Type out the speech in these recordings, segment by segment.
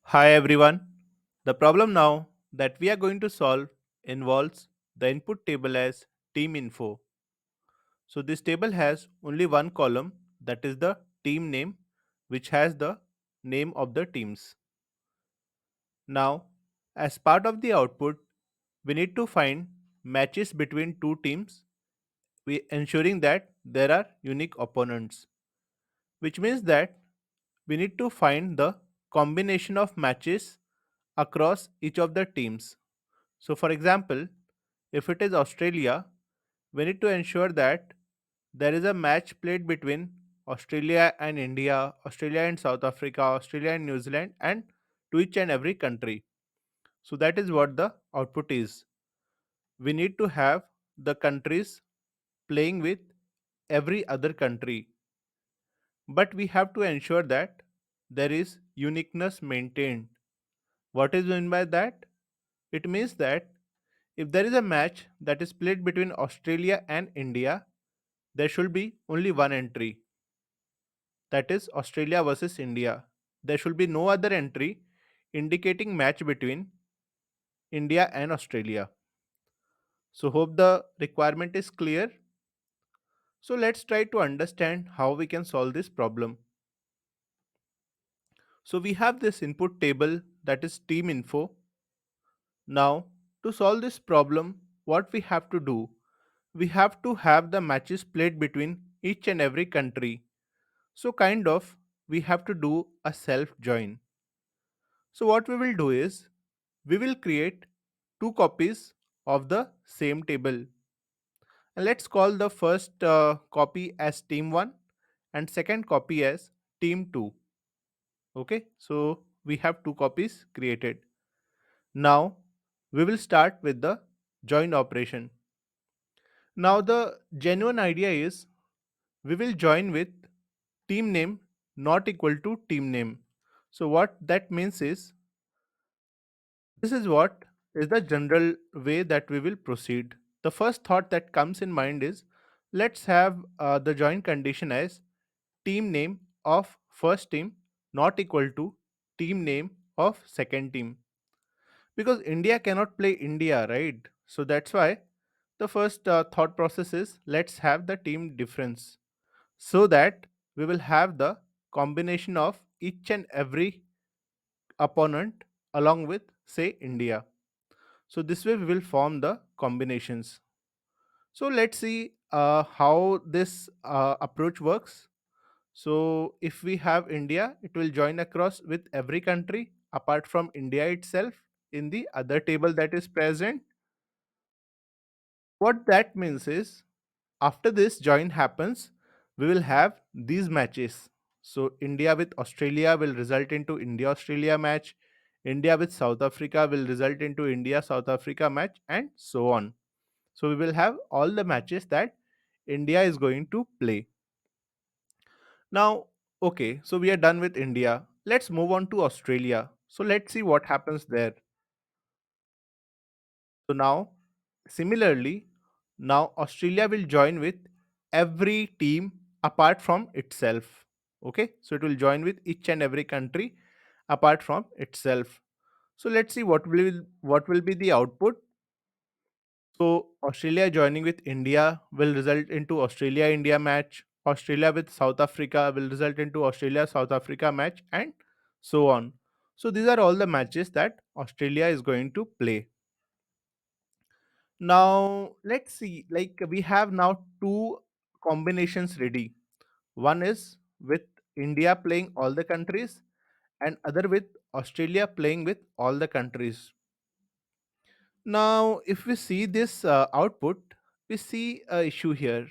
Hi everyone. The problem now that we are going to solve involves the input table as team info. So this table has only one column, that is the team name, which has the name of the teams. Now, as part of the output, we need to find matches between two teams, ensuring that there are unique opponents, which means that we need to find the combination of matches across each of the teams. So, for example, if it is Australia, we need to ensure that there is a match played between Australia and India, Australia and South Africa, Australia and New Zealand, and to each and every country. So, that is what the output is. We need to have the countries playing with every other country, but we have to ensure that there is uniqueness maintained. What is meant by that? It means that if there is a match that is played between Australia and India, there should be only one entry, that is Australia versus India. There should be no other entry indicating match between India and Australia. So, hope the requirement is clear. So, let's try to understand how we can solve this problem. So, we have this input table that is team info. Now, to solve this problem, what we have to do? We have to have the matches played between each and every country. So, kind of, we have to do a self join. So, what we will do is we will create two copies of the same table. And let's call the first copy as team 1 and second copy as team 2. Okay, so we have two copies created. Now, we will start with the join operation. Now, the genuine idea is we will join with team name not equal to team name. So, what that means is this is what is the general way that we will proceed. The first thought that comes in mind is let's have the join condition as team name of first team not equal to team name of second team, because India cannot play India, right? So that's why the first thought process is let's have the team difference so that we will have the combination of each and every opponent along with, say, India. So this way we will form the combinations. So let's see how this approach works. So if we have India, it will join across with every country apart from India itself in the other table that is present. What that means is after this join happens, we will have these matches. So India with Australia will result into India Australia match. India with South Africa will result into India South Africa match, and so on. So we will have all the matches that India is going to play. Now, okay, so we are done with India. Let's move on to Australia. So let's see what happens there. So now, similarly, now Australia will join with every team apart from itself. Okay, so it will join with each and every country apart from itself. So let's see what will be the output. So Australia joining with India will result into Australia India match. Australia with South Africa will result into Australia South Africa match, and so on. So these are all the matches that Australia is going to play. Now let's see, like we have now two combinations ready. One is with India playing all the countries, and other with Australia playing with all the countries. Now if we see this output, we see a issue here.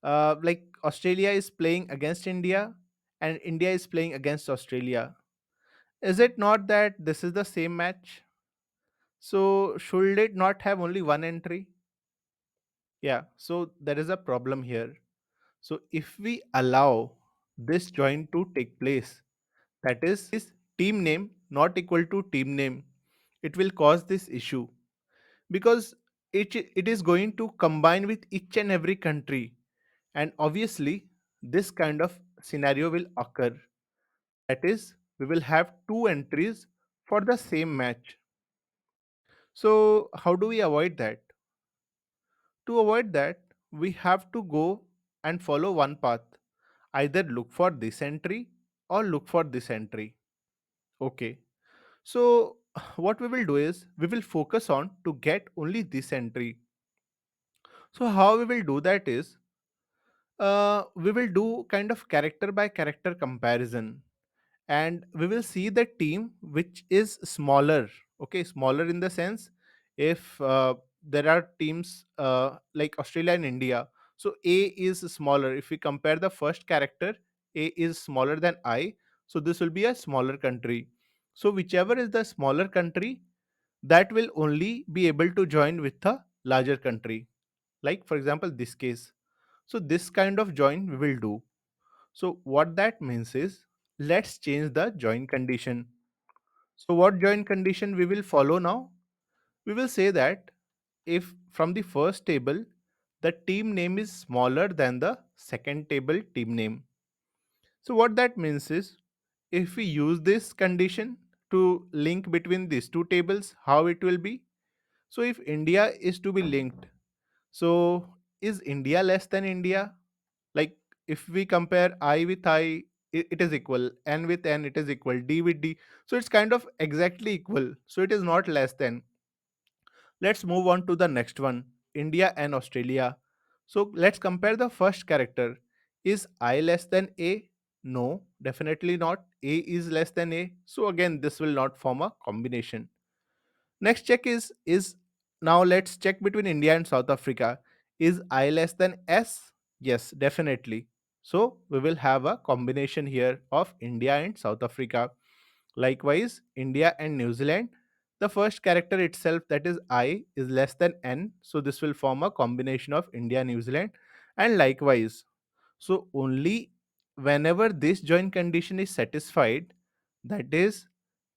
Like Australia is playing against India and India is playing against Australia. Is it not that this is the same match? So should it not have only one entry? Yeah, so there is a problem here. So if we allow this join to take place, that is team name not equal to team name, it will cause this issue because it is going to combine with each and every country, And obviously, this kind of scenario will occur. That is, we will have two entries for the same match. So, how do we avoid that? To avoid that, we have to go and follow one path. Either look for this entry or look for this entry. Okay. So, what we will do is we will focus on to get only this entry. So, how we will do that is we will do kind of character by character comparison, and we will see the team which is smaller. Okay, smaller in the sense, if there are teams like Australia and India, so A is smaller. If we compare the first character, A is smaller than I, so this will be a smaller country. So whichever is the smaller country, that will only be able to join with a larger country, like for example this case. So this kind of join we will do. So what that means is, let's change the join condition. So what join condition we will follow now? We will say that if from the first table the team name is smaller than the second table team name. So what that means is, if we use this condition to link between these two tables, how it will be? So if India is to be linked, so is India less than India? Like if we compare I with I, it is equal, n with n it is equal, d with d, so it's kind of exactly equal, so it is not less than. Let's move on to the next one, India and Australia. So let's compare the first character. Is I less than A? No, definitely not. A is less than A, so again this will not form a combination. Next check is now let's check between India and South Africa. Is I less than S? Yes, definitely. So we will have a combination here of India and South Africa. Likewise, India and New Zealand. The first character itself, that is I, is less than N. So this will form a combination of India and New Zealand. And likewise, so only whenever this joint condition is satisfied, that is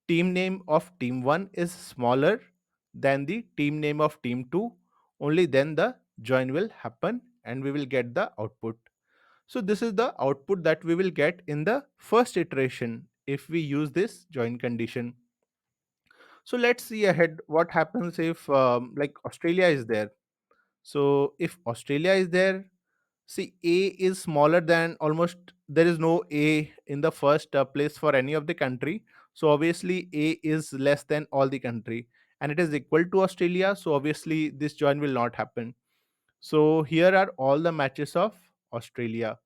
team name of team 1 is smaller than the team name of team 2, only then the join will happen and we will get the output. So this is the output that we will get in the first iteration if we use this join condition. So let's see ahead what happens if like Australia is there. So if Australia is there, see, A is smaller than, almost there is no A in the first place for any of the country. So obviously A is less than all the country and it is equal to Australia. So obviously this join will not happen. So here are all the matches of Australia.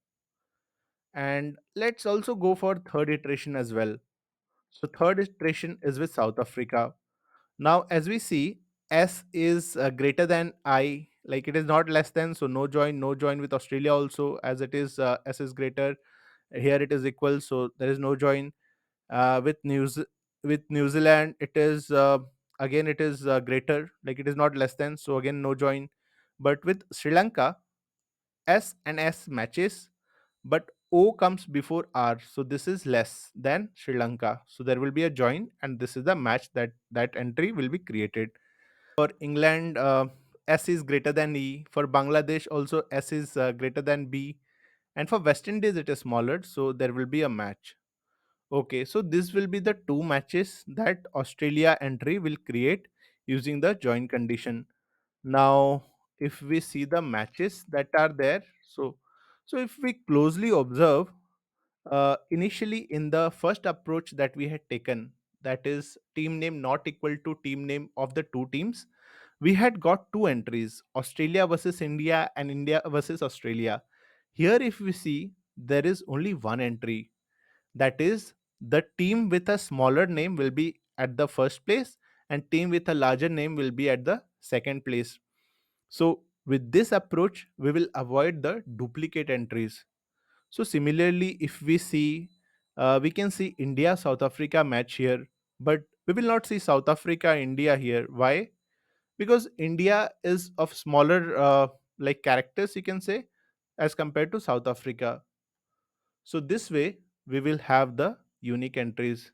And let's also go for third iteration as well. So third iteration is with South Africa. Now as we see, S is greater than I, like it is not less than, so no join, no join with Australia also, as it is S is greater. Here it is equal, so there is no join. With with New Zealand, it is again it is greater, like it is not less than, so again no join. But with Sri Lanka, S and S matches, but O comes before R, so this is less than Sri Lanka. So there will be a join, and this is the match that entry will be created. For England, S is greater than E. For Bangladesh, also S is greater than B. And for West Indies, it is smaller, so there will be a match. Okay, so this will be the two matches that Australia entry will create using the join condition. Now, if we see the matches that are there, so if we closely observe, initially in the first approach that we had taken, that is team name not equal to team name of the two teams, we had got two entries, Australia versus India and India versus Australia. Here, if we see, there is only one entry, that is the team with a smaller name will be at the first place and team with a larger name will be at the second place. So, with this approach, we will avoid the duplicate entries. So similarly, if we see, we can see India South Africa match here, but we will not see South Africa India here. Why? Because India is of smaller like characters, you can say, as compared to South Africa. So this way we will have the unique entries.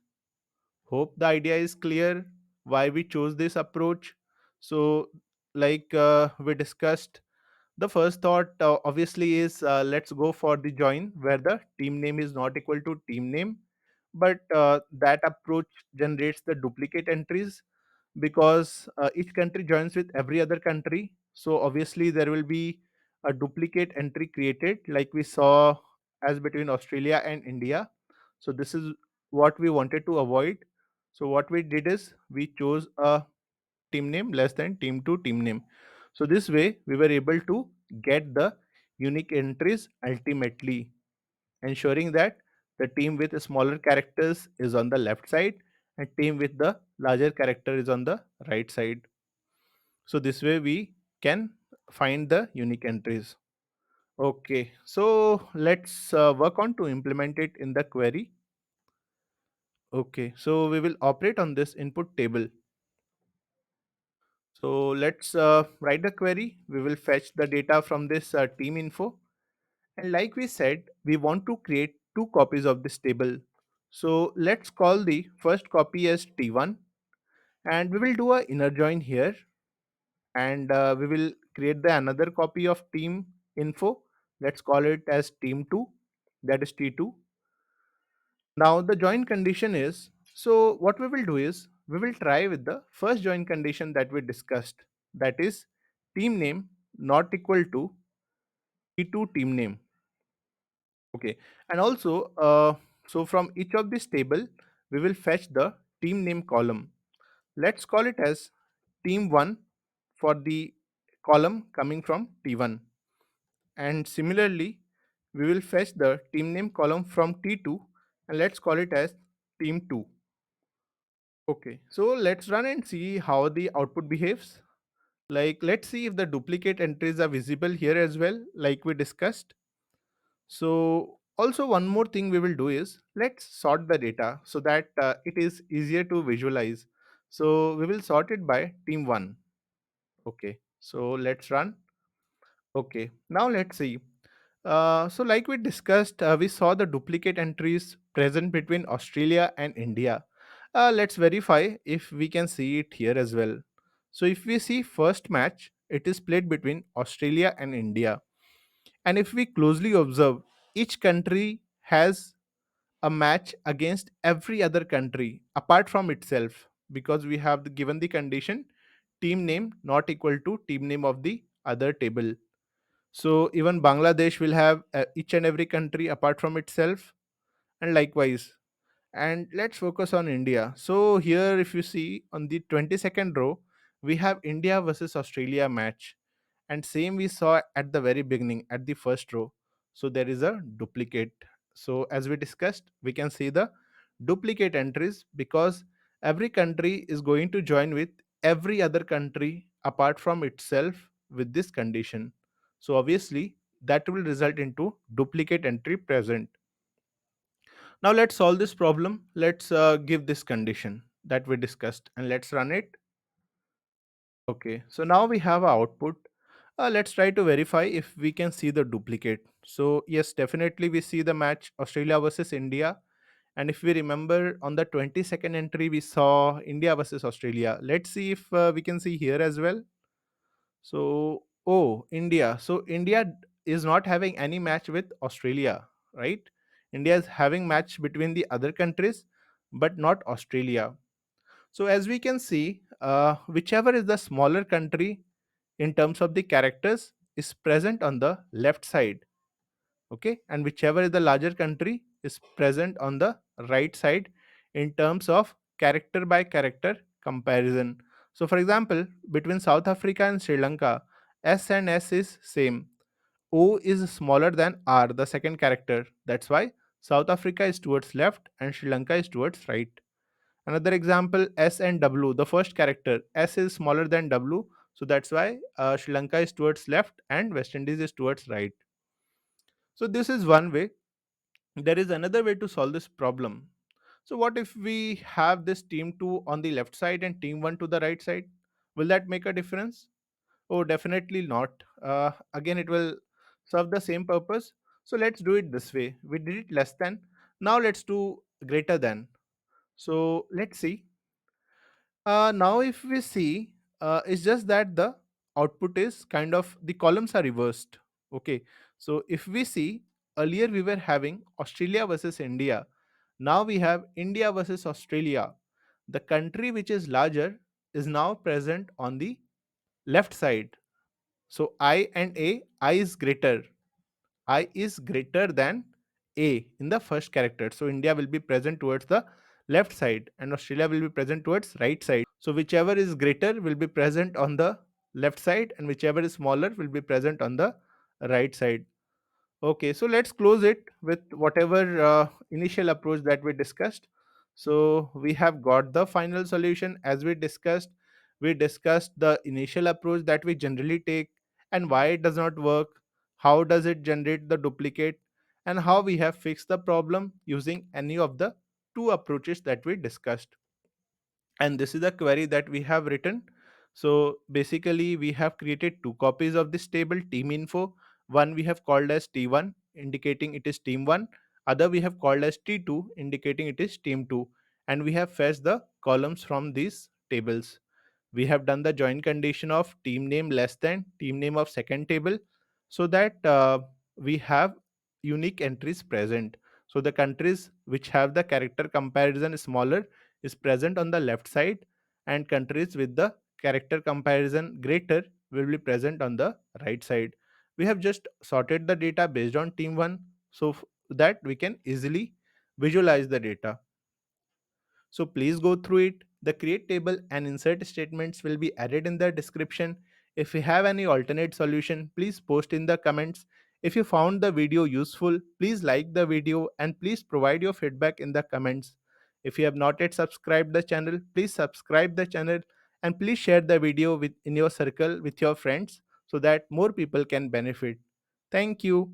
Hope the idea is clear why we chose this approach. So like we discussed, The first thought obviously is, let's go for the join where the team name is not equal to team name, but that approach generates the duplicate entries because each country joins with every other country. So obviously there will be a duplicate entry created, like we saw as between Australia and India. So this is what we wanted to avoid. So what we did is we chose a team name less than team 2 team name. So this way we were able to get the unique entries ultimately, ensuring that the team with smaller characters is on the left side and team with the larger character is on the right side. So this way we can find the unique entries. Okay, so let's work on to implement it in the query. Okay, so we will operate on this input table. So let's write the query. We will fetch the data from this team info. And like we said, we want to create two copies of this table. So let's call the first copy as T1 and we will do a inner join here, and we will create the another copy of team info. Let's call it as team 2, that is T2. Now the join condition is, so what we will do is we will try with the first join condition that we discussed, that is team name not equal to T2 team name. Okay, and also so from each of this table we will fetch the team name column. Let's call it as team 1 for the column coming from T1, and similarly we will fetch the team name column from T2 and let's call it as team 2. Okay, so let's run and see how the output behaves. Like, let's see if the duplicate entries are visible here as well, like we discussed. So also one more thing we will do is let's sort the data so that it is easier to visualize. So we will sort it by team 1. Okay, so let's run. Okay, now let's see. So like we discussed, we saw the duplicate entries present between Australia and India. Let's verify if we can see it here as well. So if we see first match, it is played between Australia and India. And if we closely observe, each country has a match against every other country apart from itself, because we have given the condition team name not equal to team name of the other table. So even Bangladesh will have each and every country apart from itself, and likewise. And let's focus on India. So here, if you see on the 22nd row, we have India versus Australia match, and same we saw at the very beginning at the first row. So there is a duplicate. So as we discussed, we can see the duplicate entries because every country is going to join with every other country apart from itself with this condition. So obviously that will result into duplicate entry present. Now let's solve this problem. Let's give this condition that we discussed and let's run it. Okay, so now we have our output. Let's try to verify if we can see the duplicate. So yes, definitely we see the match Australia versus India. And if we remember on the 22nd entry, we saw India versus Australia. Let's see if we can see here as well. So, oh, India. So is not having any match with Australia, right? India is having match between the other countries, but not Australia. So as we can see, whichever is the smaller country in terms of the characters is present on the left side, okay, and whichever is the larger country is present on the right side in terms of character by character comparison. So for example, between South Africa and Sri Lanka, S and S is same. O is smaller than R, the second character. That's why South Africa is towards left and Sri Lanka is towards right. Another example, S and W, the first character. S is smaller than W, so that's why Sri Lanka is towards left and West Indies is towards right. So this is one way. There is another way to solve this problem. So what if we have this team 2 on the left side and team 1 to the right side? Will that make a difference? Oh, definitely not. Again, it will serve the same purpose. So let's do it this way. We did it less than. Now let's do greater than. So let's see. Now if we see, it's just that the output is kind of the columns are reversed. Okay, so if we see, earlier we were having Australia versus India, now we have India versus Australia. The country which is larger is now present on the left side. So I and A, I is greater. I is greater than A in the first character. So India will be present towards the left side and Australia will be present towards right side. So whichever is greater will be present on the left side and whichever is smaller will be present on the right side. Okay, so let's close it with whatever initial approach that we discussed. So we have got the final solution as we discussed. We discussed the initial approach that we generally take and why it does not work, how does it generate the duplicate, and how we have fixed the problem using any of the two approaches that we discussed. And this is the query that we have written. So basically we have created two copies of this table team info. One we have called as t1 indicating it is team 1, other we have called as t2 indicating it is team 2, and we have fetched the columns from these tables. We have done the join condition of team name less than team name of second table, so that we have unique entries present. So the countries which have the character comparison smaller is present on the left side, and countries with the character comparison greater will be present on the right side. We have just sorted the data based on team 1, so that we can easily visualize the data. So please go through it. The create table and insert statements will be added in the description. If you have any alternate solution, please post in the comments. If you found the video useful, please like the video and please provide your feedback in the comments. If you have not yet subscribed the channel, please subscribe the channel and please share the video in your circle with your friends so that more people can benefit. Thank you.